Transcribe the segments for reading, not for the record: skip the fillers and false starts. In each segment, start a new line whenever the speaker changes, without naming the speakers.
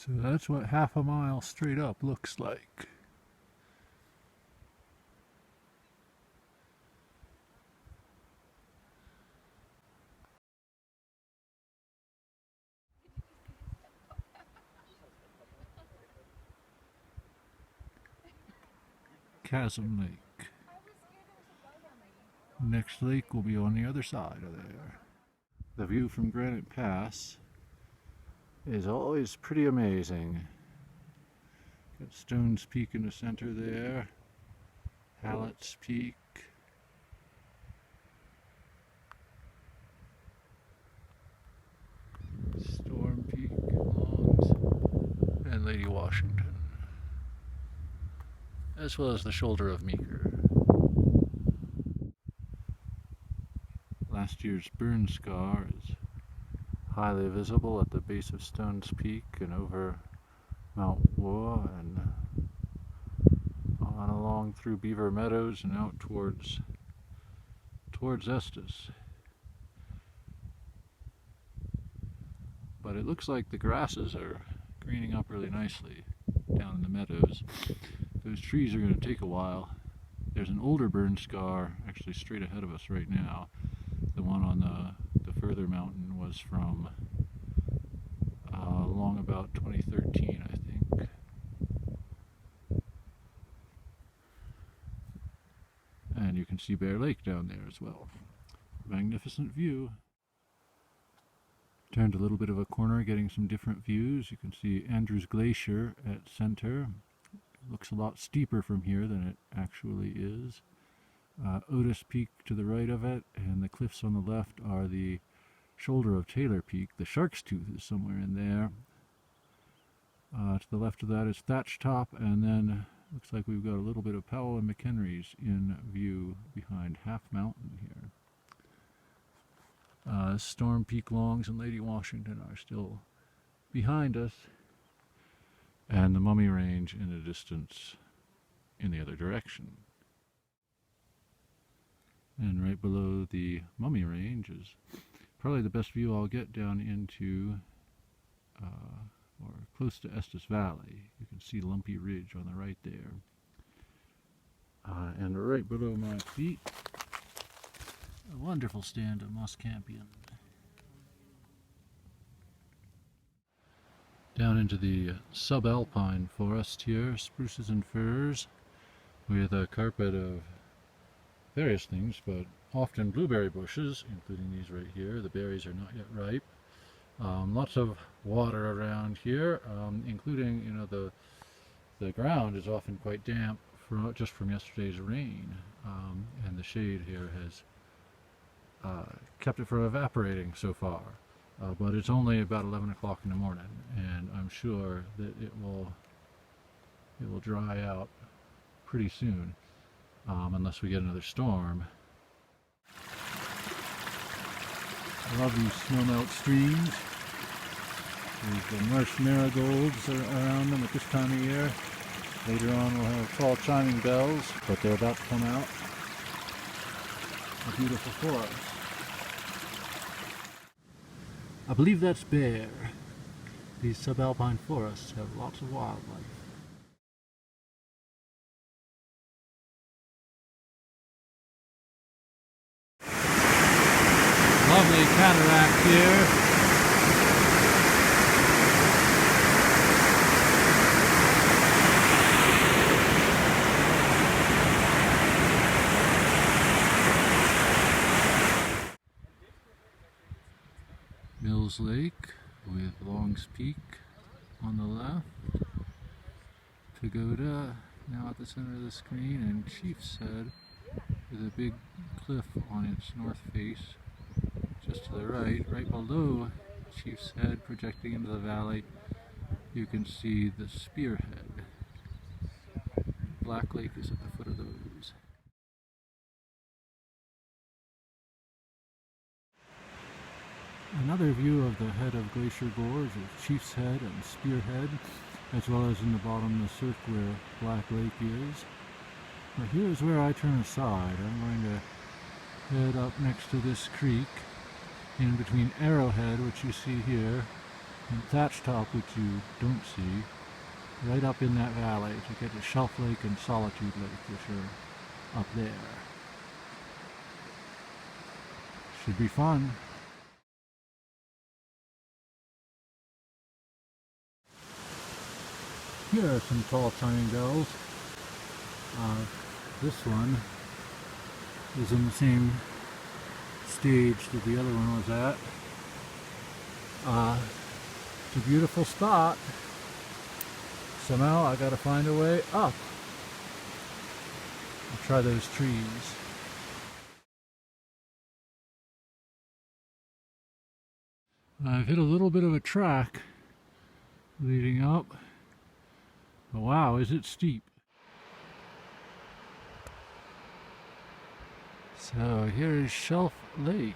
So that's what half a mile straight up looks like. Chasm Lake. Next lake will be on the other side of there. The view from Granite Pass is always pretty amazing. Got Stones Peak in the center there, Hallett's Peak, Storm Peak, Longs, and Lady Washington, as well as the shoulder of Meeker. Last year's burn scar is highly visible at the base of Stones Peak and over Mount War and on along through Beaver Meadows and out towards Estes. But it looks like the grasses are greening up really nicely down in the meadows. Those trees are going to take a while. There's an older burn scar actually straight ahead of us right now. The one on the further mountain was from along about 2013, I think. And you can see Bear Lake down there as well. Magnificent view. Turned a little bit of a corner, getting some different views. You can see Andrews Glacier at center. It looks a lot steeper from here than it actually is. Otis Peak to the right of it, and the cliffs on the left are the shoulder of Taylor Peak. The Shark's Tooth is somewhere in there. To the left of that is Thatch Top, and then looks like we've got a little bit of Powell and McHenry's in view behind Half Mountain here. Storm Peak, Longs, and Lady Washington are still behind us, and the Mummy Range in the distance in the other direction. And right below the Mummy Range is probably the best view I'll get down into or close to Estes Valley. You can see Lumpy Ridge on the right there. And right below my feet, a wonderful stand of Muscampion. Down into the subalpine forest here, spruces and firs, with a carpet of various things, but often blueberry bushes, including these right here. The berries are not yet ripe. Lots of water around here, including, you know, the ground is often quite damp just from yesterday's rain, and the shade here has kept it from evaporating so far. But it's only about 11 o'clock in the morning, and I'm sure that it will dry out pretty soon. Unless we get another storm. I love these snowmelt streams. There's the marsh marigolds around them at this time of year. Later on we'll have fall chiming bells, but they're about to come out. A beautiful forest. I believe that's bear. These subalpine forests have lots of wildlife. Lovely cataract here. Mills Lake with Longs Peak on the left. Pagoda now at the center of the screen, and Chief's Head with a big cliff on its north face. Just to the right, right below Chief's Head, projecting into the valley, you can see the Spearhead. Black Lake is at the foot of those. Another view of the head of Glacier Gorge is Chief's Head and Spearhead, as well as in the bottom the cirque where Black Lake is. But here's where I turn aside. I'm going to head up next to this creek, in between Arrowhead, which you see here, and Thatch Top, which you don't see, right up in that valley to get to Shelf Lake and Solitude Lake, which are up there. Should be fun. Here are some tall timing bells. This one is in the same stage that the other one was at. It's a beautiful spot. Somehow I gotta find a way up. I'll try those trees. I've hit a little bit of a track leading up. But wow, is it steep. So here is Shelf Lake.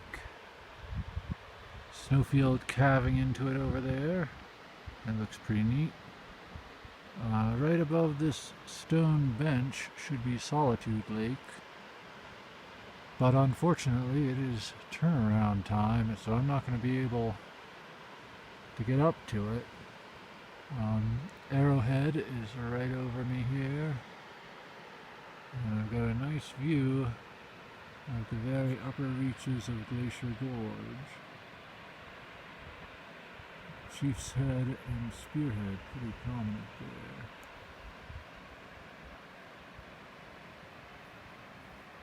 Snowfield calving into it over there. That looks pretty neat. Right above this stone bench should be Solitude Lake. But unfortunately it is turnaround time, so I'm not going to be able to get up to it. Arrowhead is right over me here. And I've got a nice view of the very upper reaches of Glacier Gorge. Chief's Head and Spearhead pretty prominent there.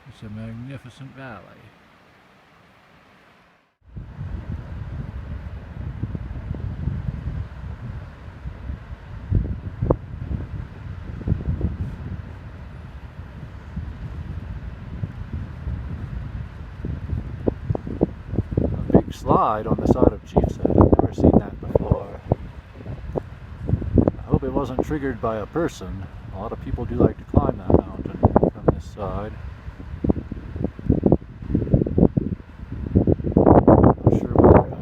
It's a magnificent valley. A big slide on the side of Chief's Head. I've never seen that before. I hope it wasn't triggered by a person. A lot of people do like to climb that mountain from this side.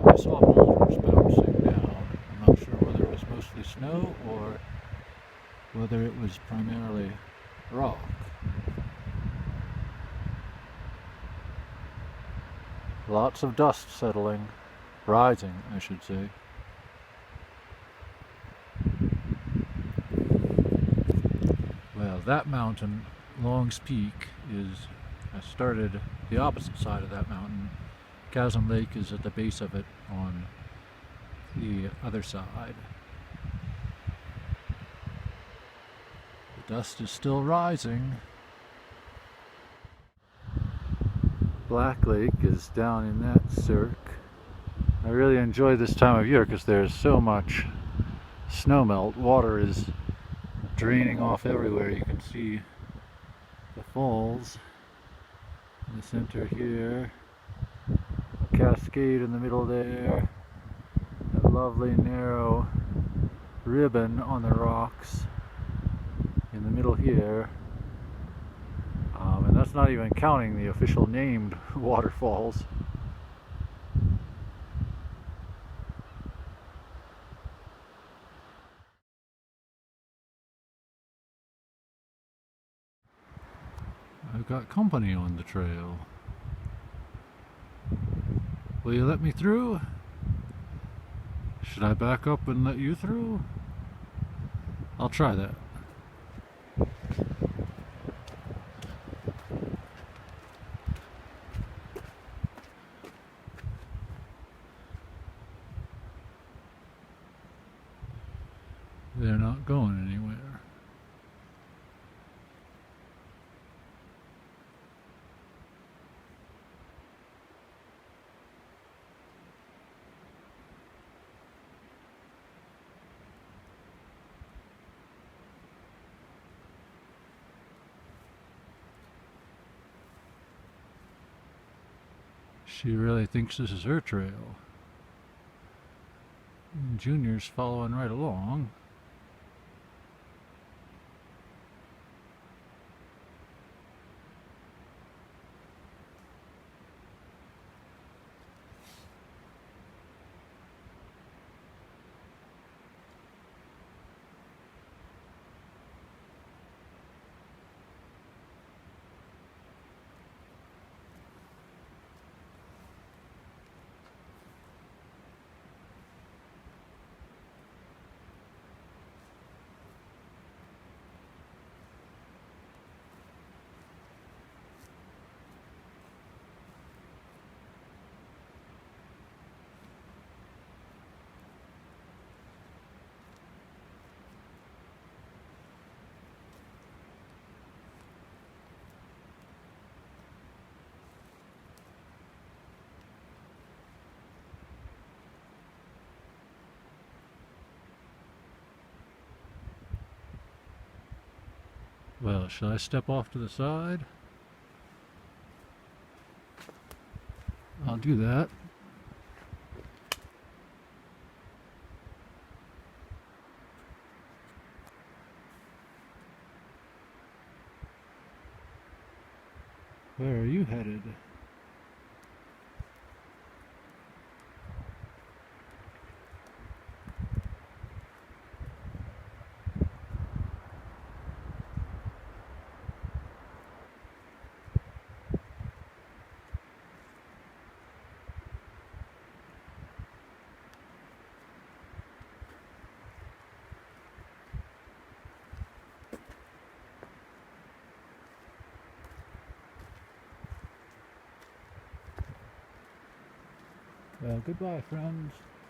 I saw boulders bouncing down. I'm not sure whether it was mostly snow or whether it was primarily rock. Lots of dust settling, rising, I should say. Well, that mountain, Long's Peak, I started the opposite side of that mountain. Chasm Lake is at the base of it on the other side. The dust is still rising. Black Lake is down in that cirque. I really enjoy this time of year because there's so much snowmelt. Water is draining off everywhere. You can see the falls in the center here. A cascade in the middle there. A lovely narrow ribbon on the rocks in the middle here. And that's not even counting the official named waterfalls. I've got company on the trail. Will you let me through? Should I back up and let you through? I'll try that. They're not going anywhere. She really thinks this is her trail. And Junior's following right along. Well, shall I step off to the side? I'll do that. Where are you headed? Well, goodbye, friends.